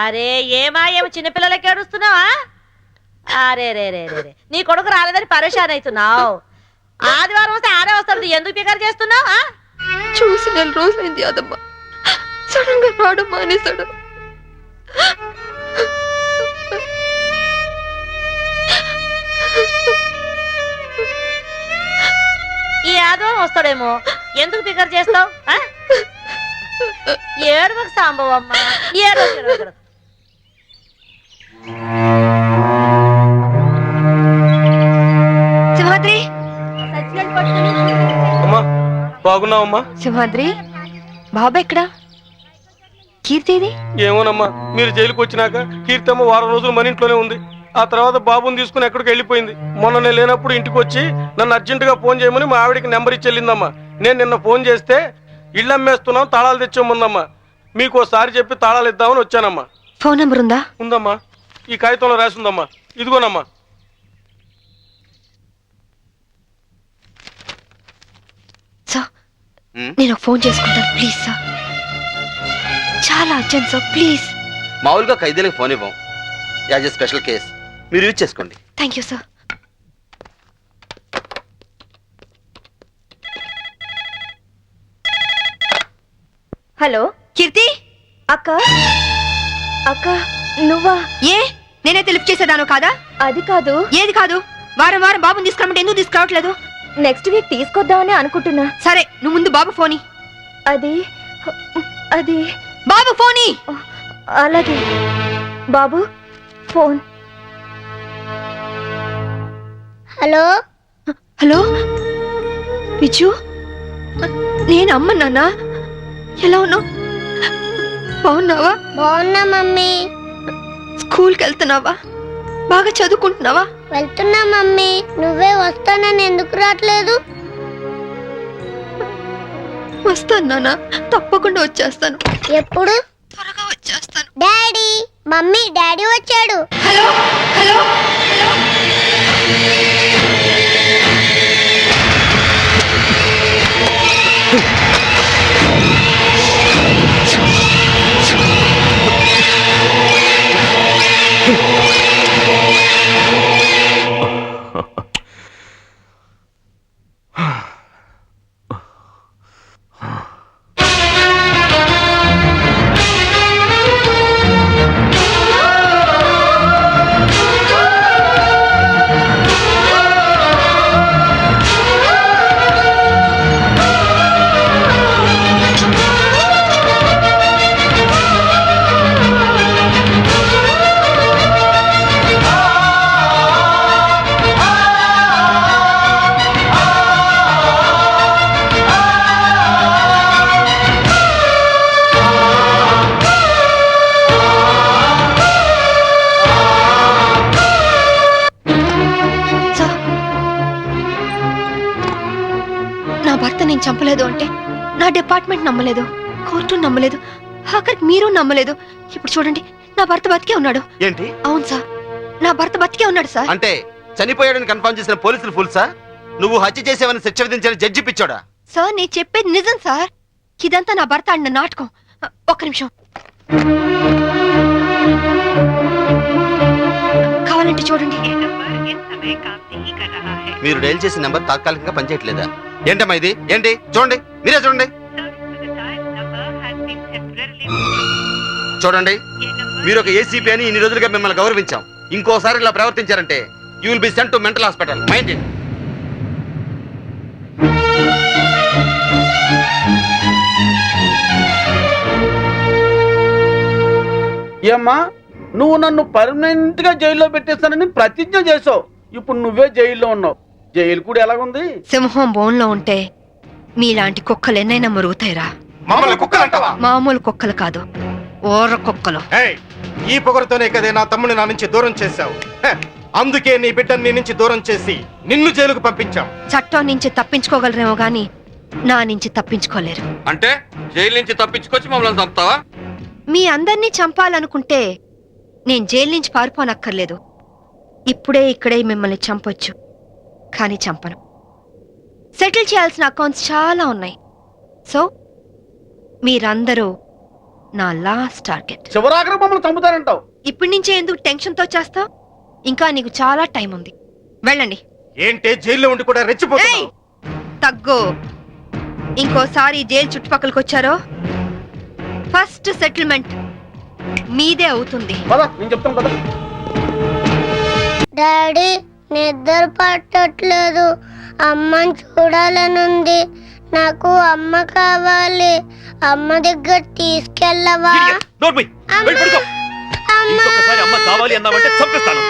అరే ఏమో చిన్నపిల్లలకి ఏడుస్తున్నావా? అరే రే రే రే నీ కొడుకు రాలేదని పరేషాన్ అవుతున్నావు. ఆదివారం వస్తే ఆడే వస్తాడు, ఎందుకు పికర్ చేస్తున్నావు? చూసి 4 రోజులైంది యాదమ్మ, సడన్ గా రావడం మానేశాడు. ఈ ఆదివారం వస్తాడేమో, ఎందుకు పికర్ చేస్తావు? ఏడువకు సాంబవమ్మ, ఏడు. సింహాద్రి, బాగున్నావమ్మా? సింహాద్రి బాబా ఎక్కడా? కీర్తిది ఏమోనమ్మా, మీరు జైలుకి వచ్చినాక కీర్తమ్మ వారం రోజులు మన ఇంట్లోనే ఉంది. ఆ తర్వాత బాబుని తీసుకుని ఎక్కడికి వెళ్ళిపోయింది. మొన్న నేను లేనప్పుడు ఇంటికి వచ్చి నన్ను అర్జెంటుగా ఫోన్ చేయమని మా ఆవిడికి నెంబర్ ఇచ్చి వెళ్ళిందమ్మా. నేను నిన్న ఫోన్ చేస్తే ఇళ్ళు అమ్మేస్తున్నాం, తాళాలు తెచ్చేముందమ్మా. మీకు ఒకసారి చెప్పి తాళాలు ఇద్దామని వచ్చానమ్మా. ఫోన్ నెంబర్ ఉందా? ఉందమ్మా, ఈ కాగితంలో రాసి ఉందమ్మా, ఇదిగోనమ్మా. సార్ నేను ఫోన్ చేసుకుంటాను ప్లీజ్ సార్, చాలా అర్జెంట్ సార్ ప్లీజ్. మామూలుగా ఖైదీలకు ఫోన్ ఇవ్వం, యాజ్ ఎ స్పెషల్ కేస్ మీరు యూజ్ చేసుకోండి. Thank you sir. హలో కీర్తి అక్క. అక్క నువ్వా? ఏ నేనైతే లిఫ్ట్ చేసేదాను కాదా? అది కాదు. ఏది కాదు? వారం వారం బాబుని తీసుకురామంటే ఎందుకు తీసుకురావట్లేదు? నెక్స్ట్ వీక్ తీసుకొద్దామని అనుకుంటున్నా. సరే నువ్వు ముందు బాబు ఫోని. అది అది బాబు ఫోని. అలాగే బాబు ఫోన్. హలో హలో విజు, నేను అమ్మ. నాన్న ఎలా ఉన్నావు? బాగున్నావా? బాగున్నా మమ్మీ. స్కూల్కి వెళ్తున్నావా? బాగా చదువుకుంటున్నావా? వెళ్తున్నా మమ్మీ. నువ్వే వస్తానని ఎందుకు రావట్లేదు? వస్తాను నాన్న, తప్పకుండా వచ్చేస్తాను. ఎప్పుడు? త్వరగా వచ్చేస్తాను. డాడీ మమ్మీ, డాడీ వచ్చాడు. హలో హలో చంపలేదు అంటే నా డిపార్ట్మెంట్ నమ్మలేదు, కోర్టు నమ్మలేదు, ఆఖరికి మీరు నమ్మలేదు. ఇప్పుడు చూడండి, నా భర్త బతికే ఉన్నాడు. ఏంటి? అవును సార్, నా భర్త బతికే ఉన్నాడు సార్. అంటే చనిపోయాడని కన్ఫర్మ్ చేసిన పోలీసులు ఫుల్సా? నువ్వు హత్య చేసేవని శిక్ష విధించిన జడ్జి పిచ్చాడా? సార్ నేను చెప్పేది నిజం సార్, ఇదంతా నా భర్త ఆడిన నాటకం. ఒక్క నిమిషం, కావాలంటే చూడండి. మీరు డైల్ చేసిన నెంబర్ తాత్కాలికంగా పనిచేయట్లేదా? ఏంటమ్మా ఇది? ఏంటి? చూడండి, మీరే చూడండి. చూడండి, మీరు ఒక ఏసీపీ అని ఇన్ని రోజులుగా మిమ్మల్ని గౌరవించాం. ఇంకోసారి ఇలా ప్రవర్తించారంటే you will be sent to mental hospital. Mind it. ఏమ్మా, నువ్వు నన్ను పర్మనెంట్ గా జైల్లో పెట్టేస్తానని ప్రతిజ్ఞ చేసావు. ఇప్పుడు నువ్వే జైల్లో ఉన్నావు. జైలు కూడా ఎలాగుంది? సింహం బోన్లో ఉంటే మీలాంటి కుక్కలు ఎన్నైనా మురుగుతాయిరా. మామూలు కుక్కలు కాదు, ఓర కుక్కలు. ఈ పొగరుతోనే కదే నా తమ్ముని నా నుంచి దూరం చేశావు. అందుకే నీ బిడ్డని నీ నుంచి దూరం చేసి నిన్ను జైలుకు పంపించాం. చట్టం నుంచి తప్పించుకోగలరేమో గాని నా నుంచి తప్పించుకోలేరు. అంటే జైలు నుంచి తప్పించుకొచ్చి మమ్మల్ని చంపుతావా? మీ అందరినీ చంపాలనుకుంటే నేను జైలు నుంచి పారిపోనక్కర్లేదు. ఇప్పుడే ఇక్కడే మిమ్మల్ని చంపొచ్చు, కానీ చంపను. సెటిల్ చేయాల్సిన అకౌంట్స్ చాలా ఉన్నాయి. సో మీరందరూ నా లాస్ట్ టార్గెట్. చివరాఖరి మమ్మల్ని చంపుతారంటావు. ఇప్పటి నుంచే ఎందుకు టెన్షన్ తో చేస్తావు? ఇంకా నీకు చాలా టైం ఉంది. వెళ్ళండి. ఏంటే జైల్లో ఉండి కూడా రెచ్చిపోతున్నావు? ఏయ్! తగ్గు. ఇంకోసారి జైలు చుట్టుపక్కలకి వచ్చారో ఫస్ట్ సెటిల్మెంట్ మీదే అవుతుంది. పద, నేను చెప్తాను కదా. డాడీ నిద్ర పట్టట్లేదు, అమ్మని చూడాలనుంది. నాకు అమ్మ కావాలి, అమ్మ దగ్గర తీసుకెళ్ళవా? నోర్మై, వెళ్ళి పడుకో. ఇంకొకసారి అమ్మ కావాలి అన్నావంటే చంపేస్తాను.